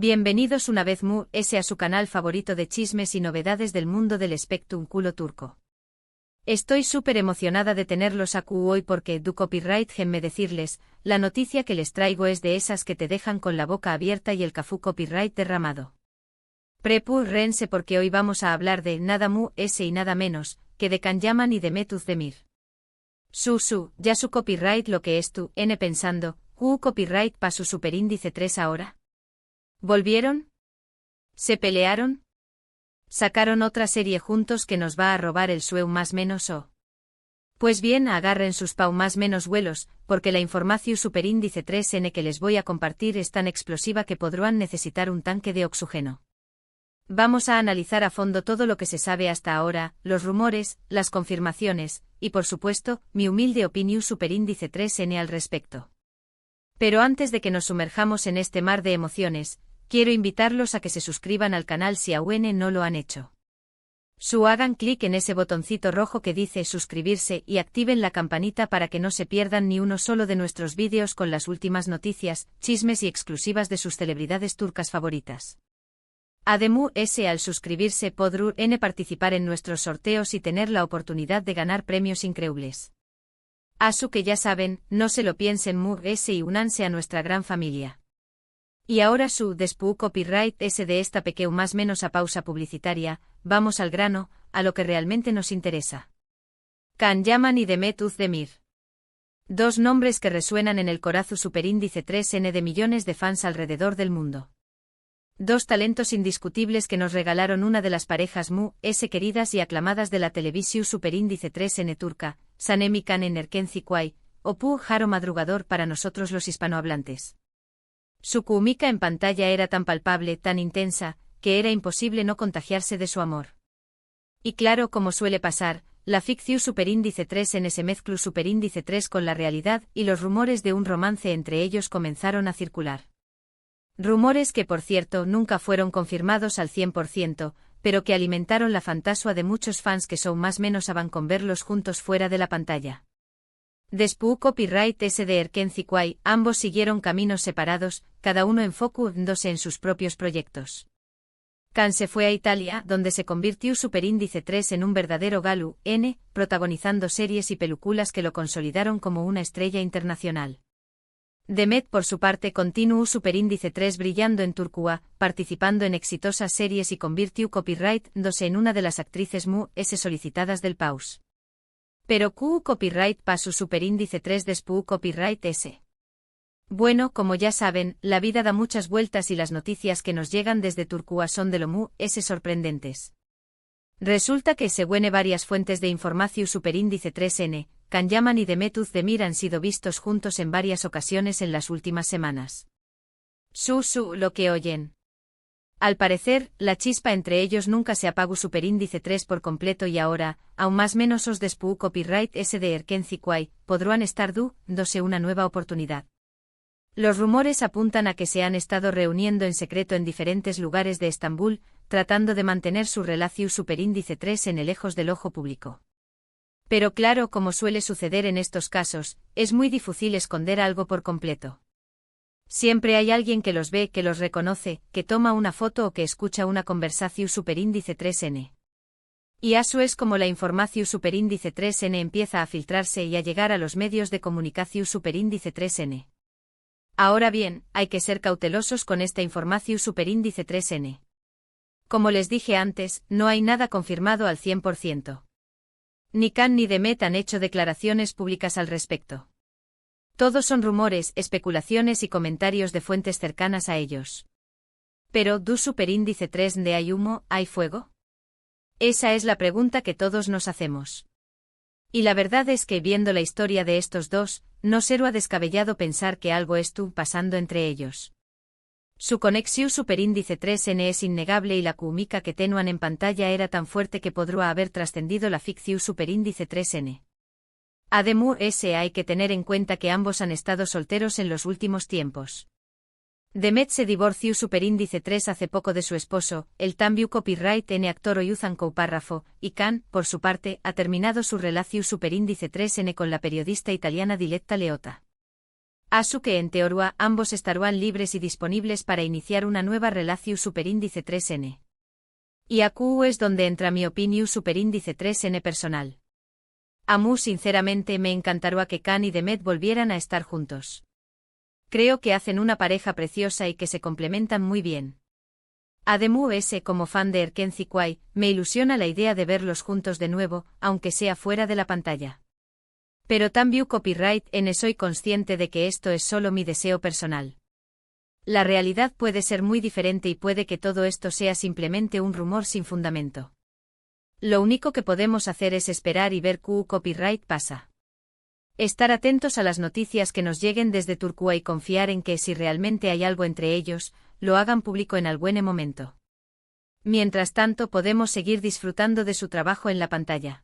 Bienvenidos una vez a su canal favorito de chismes y novedades del mundo del espectáculo turco. Estoy súper emocionada de tenerlos aquí hoy porque du copyright me decirles, la noticia que les traigo es de esas que te dejan con la boca abierta y el cafú copyright derramado. Prepárense porque hoy vamos a hablar de nada y nada menos, que de Can Yaman y de Mehmet Özdemir. Ya su copyright lo que es tú, pensando, copyright pa su superíndice 3 ahora. ¿Volvieron? ¿Se pelearon? ¿Sacaron otra serie juntos que nos va a robar el sueu más menos o? Pues bien, agarren sus pau más menos vuelos, porque la información superíndice 3N que les voy a compartir es tan explosiva que podrán necesitar un tanque de oxígeno. Vamos a analizar a fondo todo lo que se sabe hasta ahora, los rumores, las confirmaciones, y por supuesto, mi humilde opinión superíndice 3N al respecto. Pero antes de que nos sumerjamos en este mar de emociones, quiero invitarlos a que se suscriban al canal si aún no lo han hecho. Hagan clic en ese botoncito rojo que dice suscribirse y activen la campanita para que no se pierdan ni uno solo de nuestros vídeos con las últimas noticias, chismes y exclusivas de sus celebridades turcas favoritas. Además, al suscribirse podrán participar en nuestros sorteos y tener la oportunidad de ganar premios increíbles. Asu que ya saben, no se lo piensen y únanse a nuestra gran familia. Y ahora después copyright de esta pequeña más menos a pausa publicitaria, vamos al grano, a lo que realmente nos interesa. Can Yaman y Mehmet Özdemir. Dos nombres que resuenan en el corazón superíndice 3N de millones de fans alrededor del mundo. Dos talentos indiscutibles que nos regalaron una de las parejas queridas y aclamadas de la televisión superíndice 3N turca, Sanem Can en Erkenci o Jaro madrugador para nosotros los hispanohablantes. Su química en pantalla era tan palpable, tan intensa, que era imposible no contagiarse de su amor. Y claro, como suele pasar, la ficción superíndice 3N se mezcló superíndice 3 con la realidad y los rumores de un romance entre ellos comenzaron a circular. Rumores que por cierto nunca fueron confirmados al 100%, pero que alimentaron la fantasía de muchos fans que son más menos aban con verlos juntos fuera de la pantalla. Después copyright de Erkenci ambos siguieron caminos separados, cada uno enfocándose en sus propios proyectos. Can se fue a Italia, donde se convirtió superíndice 3 en un verdadero galu, protagonizando series y películas que lo consolidaron como una estrella internacional. Mehmet por su parte continuó superíndice 3 brillando en Turquía, participando en exitosas series y convirtió copyright en una de las actrices solicitadas del país. Pero copyright pa su superíndice 3 después copyright S. Bueno, como ya saben, la vida da muchas vueltas y las noticias que nos llegan desde Turquía son de lo sorprendentes. Resulta que según varias fuentes de información superíndice 3N, Can Yaman y Mehmet Özdemir han sido vistos juntos en varias ocasiones en las últimas semanas. Lo que oyen. Al parecer, la chispa entre ellos nunca se apagó superíndice 3 por completo y ahora, aún más menos después copyright de Erkenci podrán estar dándose una nueva oportunidad. Los rumores apuntan a que se han estado reuniendo en secreto en diferentes lugares de Estambul, tratando de mantener su relación superíndice 3 en el lejos del ojo público. Pero claro, como suele suceder en estos casos, es muy difícil esconder algo por completo. Siempre hay alguien que los ve, que los reconoce, que toma una foto o que escucha una conversación superíndice 3N. Y eso es como la información superíndice 3N empieza a filtrarse y a llegar a los medios de comunicación superíndice 3N. Ahora bien, hay que ser cautelosos con esta información superíndice 3N. Como les dije antes, no hay nada confirmado al 100%. Ni Can ni Mehmet han hecho declaraciones públicas al respecto. Todos son rumores, especulaciones y comentarios de fuentes cercanas a ellos. Pero, superíndice 3 de hay humo, hay fuego? Esa es la pregunta que todos nos hacemos. Y la verdad es que viendo la historia de estos dos, no será descabellado pensar que algo estuvo pasando entre ellos. Su conexión superíndice 3N es innegable y la química que tenuan en pantalla era tan fuerte que podría haber trascendido la ficción superíndice 3N. Además, hay que tener en cuenta que ambos han estado solteros en los últimos tiempos. Mehmet se divorció superíndice 3 hace poco de su esposo, el también copyright actor Oyuzhan Párrafo, y Can, por su parte, ha terminado su relación superíndice 3N con la periodista italiana Diletta Leotta. Asuke en teoría ambos estarán libres y disponibles para iniciar una nueva relación superíndice 3N. Y aquí es donde entra mi opinión superíndice 3N personal. A mí sinceramente me encantaría que Kan y Demet volvieran a estar juntos. Creo que hacen una pareja preciosa y que se complementan muy bien. Además, como fan de Erkenci Kwai, me ilusiona la idea de verlos juntos de nuevo, aunque sea fuera de la pantalla. Pero también copyright soy consciente de que esto es solo mi deseo personal. La realidad puede ser muy diferente y puede que todo esto sea simplemente un rumor sin fundamento. Lo único que podemos hacer es esperar y ver qué copyright pasa. Estar atentos a las noticias que nos lleguen desde Turquía y confiar en que si realmente hay algo entre ellos, lo hagan público en algún momento. Mientras tanto podemos seguir disfrutando de su trabajo en la pantalla.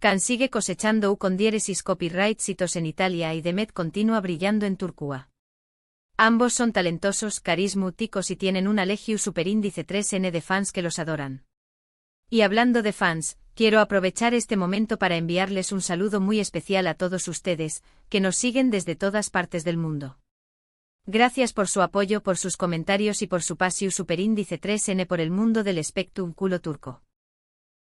Kan sigue cosechando con diéresis copyrights hitos en Italia y Demet continúa brillando en Turquía. Ambos son talentosos, carismáticos y tienen una legión superíndice 3N de fans que los adoran. Y hablando de fans, quiero aprovechar este momento para enviarles un saludo muy especial a todos ustedes, que nos siguen desde todas partes del mundo. Gracias por su apoyo, por sus comentarios y por su pasión superíndice 3N por el mundo del espectrum culo turco.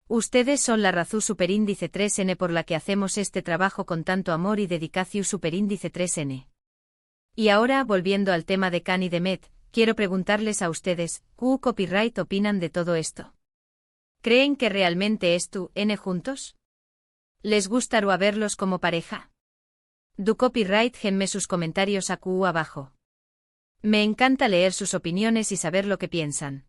Ustedes son la razón superíndice 3N por la que hacemos este trabajo con tanto amor y dedicación superíndice 3N. Y ahora, volviendo al tema de Kan y Demet, quiero preguntarles a ustedes, ¿qué copyright opinan de todo esto? ¿Creen que realmente están juntos? ¿Les gustaría verlos como pareja? Du copyright genme sus comentarios aquí abajo. Me encanta leer sus opiniones y saber lo que piensan.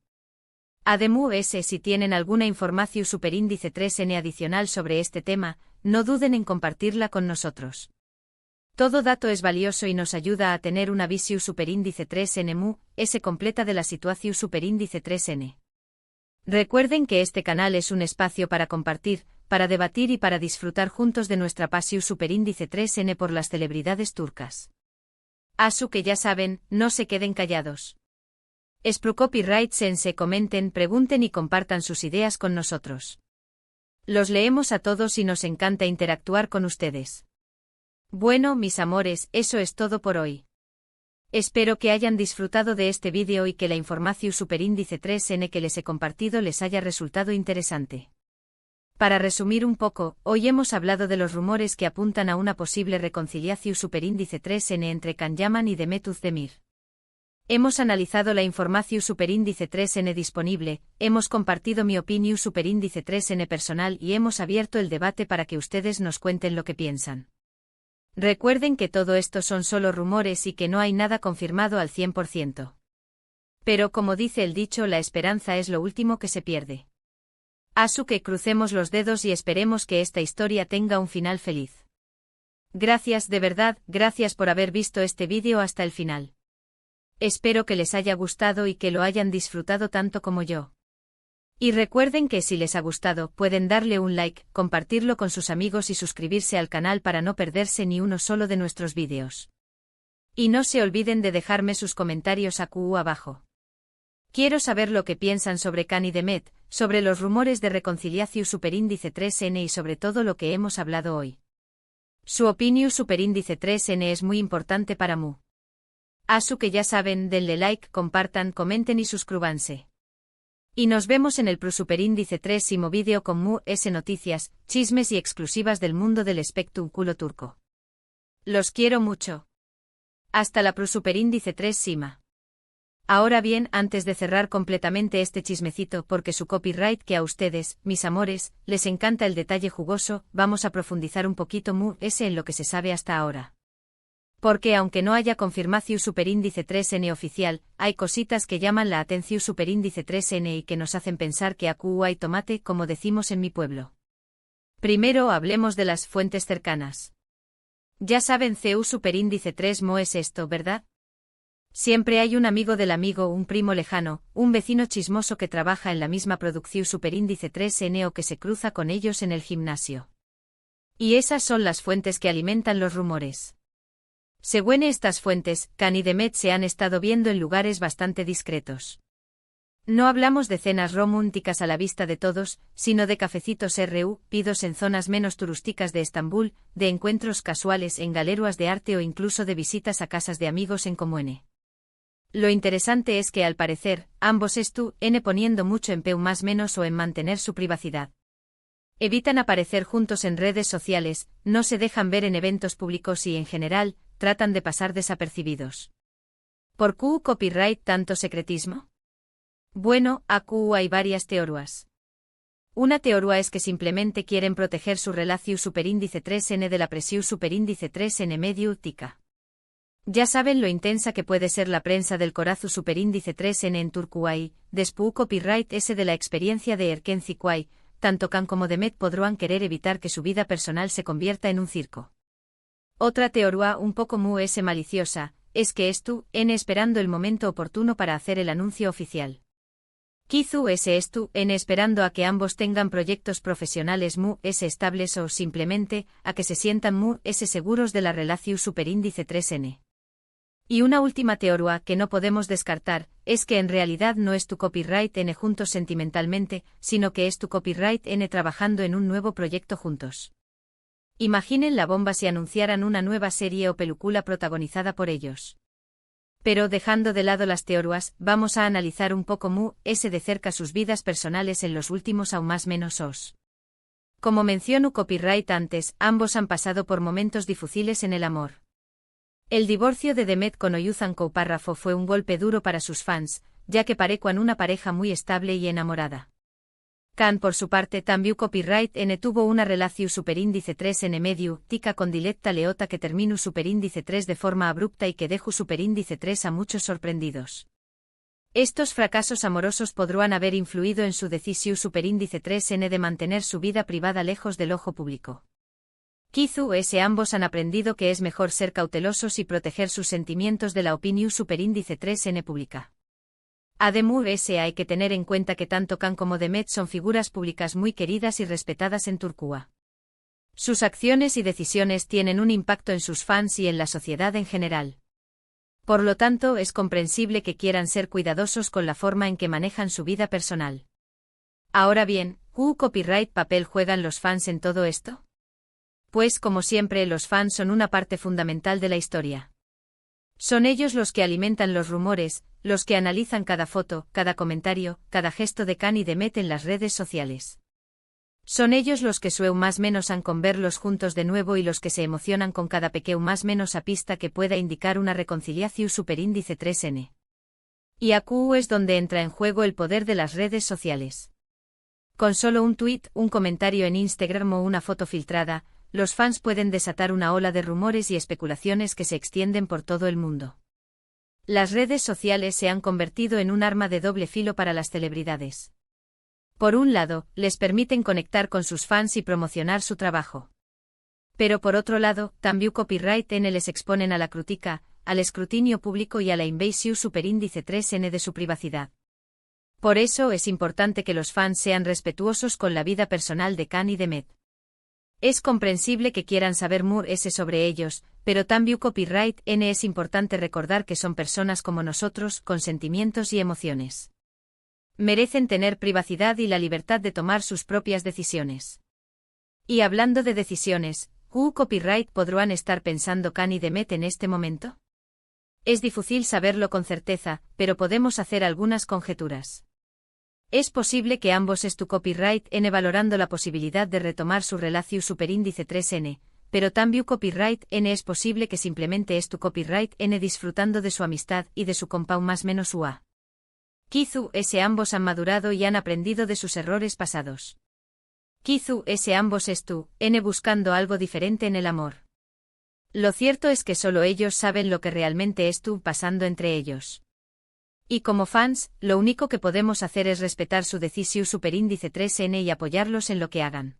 Además, si tienen alguna información superíndice 3N adicional sobre este tema, no duden en compartirla con nosotros. Todo dato es valioso y nos ayuda a tener una visión superíndice 3N completa de la situación superíndice 3N. Recuerden que este canal es un espacio para compartir, para debatir y para disfrutar juntos de nuestra pasión superíndice 3N por las celebridades turcas. Que ya saben, no se queden callados. Espero copyright sense comenten, pregunten y compartan sus ideas con nosotros. Los leemos a todos y nos encanta interactuar con ustedes. Bueno, mis amores, eso es todo por hoy. Espero que hayan disfrutado de este vídeo y que la información superíndice 3N que les he compartido les haya resultado interesante. Para resumir un poco, hoy hemos hablado de los rumores que apuntan a una posible reconciliación superíndice 3N entre Kan Yaman y Demet Özdemir. Hemos analizado la información superíndice 3N disponible, hemos compartido mi opinión superíndice 3N personal y hemos abierto el debate para que ustedes nos cuenten lo que piensan. Recuerden que todo esto son solo rumores y que no hay nada confirmado al 100%. Pero como dice el dicho, la esperanza es lo último que se pierde. Que crucemos los dedos y esperemos que esta historia tenga un final feliz. Gracias, de verdad, gracias por haber visto este vídeo hasta el final. Espero que les haya gustado y que lo hayan disfrutado tanto como yo. Y recuerden que si les ha gustado, pueden darle un like, compartirlo con sus amigos y suscribirse al canal para no perderse ni uno solo de nuestros vídeos. Y no se olviden de dejarme sus comentarios aquí abajo. Quiero saber lo que piensan sobre Kan y Demet, sobre los rumores de reconciliación superíndice 3N y sobre todo lo que hemos hablado hoy. Su opinión superíndice 3N es muy importante para mí. Que ya saben, denle like, compartan, comenten y suscríbanse. Y nos vemos en el superíndice 3imo vídeo con noticias, chismes y exclusivas del mundo del espectrum culo turco. Los quiero mucho. Hasta la superíndice 3ima. Ahora bien, antes de cerrar completamente este chismecito porque su copyright que a ustedes, mis amores, les encanta el detalle jugoso, vamos a profundizar un poquito en lo que se sabe hasta ahora. Porque aunque no haya confirmación superíndice 3N oficial, hay cositas que llaman la atención superíndice 3N y que nos hacen pensar que aquí hay tomate, como decimos en mi pueblo. Primero hablemos de las fuentes cercanas. Ya saben, CU superíndice 3mo es esto, ¿verdad? Siempre hay un amigo del amigo, un primo lejano, un vecino chismoso que trabaja en la misma producción superíndice 3N o que se cruza con ellos en el gimnasio. Y esas son las fuentes que alimentan los rumores. Según estas fuentes, Kan y Demet se han estado viendo en lugares bastante discretos. No hablamos de cenas románticas a la vista de todos, sino de cafecitos pidos en zonas menos turísticas de Estambul, de encuentros casuales en galerías de arte o incluso de visitas a casas de amigos en comune. Lo interesante es que al parecer, ambos están poniendo mucho empeño más menos o en mantener su privacidad. Evitan aparecer juntos en redes sociales, no se dejan ver en eventos públicos y en general, tratan de pasar desapercibidos. ¿Por qué copyright tanto secretismo? Bueno, aquí hay varias teorías. Una teoría es que simplemente quieren proteger su relación superíndice 3n de la presión superíndice 3n mediática. Ya saben lo intensa que puede ser la prensa del corazo superíndice 3n en Turquía, después copyright ese de la experiencia de Erken Zikway, tanto Can como Demet podrán querer evitar que su vida personal se convierta en un circo. Otra teoría un poco maliciosa, es que esperando el momento oportuno para hacer el anuncio oficial. Esperando a que ambos tengan proyectos profesionales estables o simplemente a que se sientan seguros de la relación superíndice 3n. Y una última teoría que no podemos descartar es que en realidad no es tu copyright n juntos sentimentalmente, sino que es tu copyright n trabajando en un nuevo proyecto juntos. Imaginen la bomba si anunciaran una nueva serie o película protagonizada por ellos. Pero dejando de lado las teorías, vamos a analizar un poco de cerca sus vidas personales en los últimos aún más menos os. Como menciono copyright antes, ambos han pasado por momentos difíciles en el amor. El divorcio de Demet con Oyuzhan Koupárrafo fue un golpe duro para sus fans, ya que parecían una pareja muy estable y enamorada. Can por su parte también copyright n tuvo una relación superíndice 3n medio, tica con Diletta Leotta que terminó superíndice 3 de forma abrupta y que dejó superíndice 3 a muchos sorprendidos. Estos fracasos amorosos podrán haber influido en su decisión superíndice 3n de mantener su vida privada lejos del ojo público. Ambos han aprendido que es mejor ser cautelosos y proteger sus sentimientos de la opinión superíndice 3n pública. Además, hay que tener en cuenta que tanto Can como Demet son figuras públicas muy queridas y respetadas en Turquía. Sus acciones y decisiones tienen un impacto en sus fans y en la sociedad en general. Por lo tanto, es comprensible que quieran ser cuidadosos con la forma en que manejan su vida personal. Ahora bien, ¿qué copyright papel juegan los fans en todo esto? Pues como siempre, los fans son una parte fundamental de la historia. Son ellos los que alimentan los rumores, los que analizan cada foto, cada comentario, cada gesto de Can y Demet en las redes sociales. Son ellos los que sueñan más menos han con verlos juntos de nuevo y los que se emocionan con cada pequeño más menos a pista que pueda indicar una reconciliación superíndice 3n. Y aquí es donde entra en juego el poder de las redes sociales. Con solo un tuit, un comentario en Instagram o una foto filtrada, los fans pueden desatar una ola de rumores y especulaciones que se extienden por todo el mundo. Las redes sociales se han convertido en un arma de doble filo para las celebridades. Por un lado, les permiten conectar con sus fans y promocionar su trabajo. Pero por otro lado, también copyright n les exponen a la crítica, al escrutinio público y a la invasión superíndice 3n de su privacidad. Por eso es importante que los fans sean respetuosos con la vida personal de Can y Demet. Es comprensible que quieran saber sobre ellos, pero también copyright n es importante recordar que son personas como nosotros, con sentimientos y emociones. Merecen tener privacidad y la libertad de tomar sus propias decisiones. Y hablando de decisiones, ¿qué copyright podrán estar pensando Can y Demet en este momento? Es difícil saberlo con certeza, pero podemos hacer algunas conjeturas. Es posible que ambos tu copyright n valorando la posibilidad de retomar su relación superíndice 3n, pero también copyright n es posible que simplemente tu copyright n disfrutando de su amistad y de su compound más menos ua. Ambos han madurado y han aprendido de sus errores pasados. Ambos n buscando algo diferente en el amor. Lo cierto es que solo ellos saben lo que realmente pasando entre ellos. Y como fans, lo único que podemos hacer es respetar su decisión superíndice 3n y apoyarlos en lo que hagan.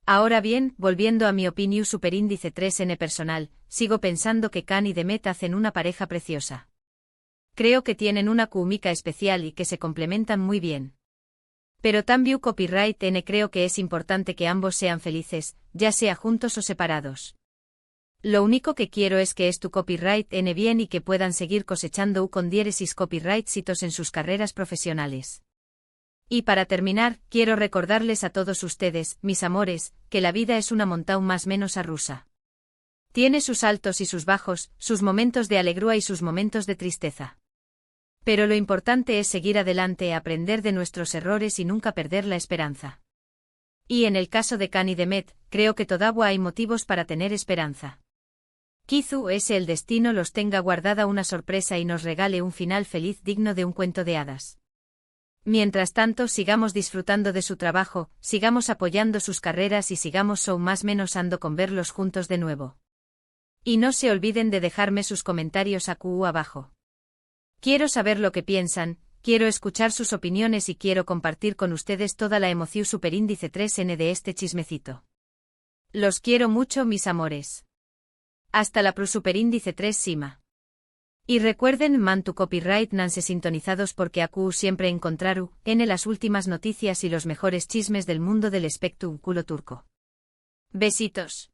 Ahora bien, volviendo a mi opinión superíndice 3n personal, sigo pensando que Can y Demet hacen una pareja preciosa. Creo que tienen una química especial y que se complementan muy bien. Pero también copyright n creo que es importante que ambos sean felices, ya sea juntos o separados. Lo único que quiero es que tu copyright ene bien y que puedan seguir cosechando con diéresis copyrightsitos en sus carreras profesionales. Y para terminar, quiero recordarles a todos ustedes, mis amores, que la vida es una montaña más menos rusa. Tiene sus altos y sus bajos, sus momentos de alegría y sus momentos de tristeza. Pero lo importante es seguir adelante, aprender de nuestros errores y nunca perder la esperanza. Y en el caso de Can y de Met, creo que todavía hay motivos para tener esperanza. Quizá ese el destino los tenga guardada una sorpresa y nos regale un final feliz digno de un cuento de hadas. Mientras tanto, sigamos disfrutando de su trabajo, sigamos apoyando sus carreras y sigamos más menos ando con verlos juntos de nuevo. Y no se olviden de dejarme sus comentarios abajo. Quiero saber lo que piensan, quiero escuchar sus opiniones y quiero compartir con ustedes toda la emoción superíndice 3N de este chismecito. Los quiero mucho, mis amores. Hasta la superíndice 3 Sima. Y recuerden tu copyright nanse sintonizados porque siempre encontraru en las últimas noticias y los mejores chismes del mundo del espectro turco. Besitos.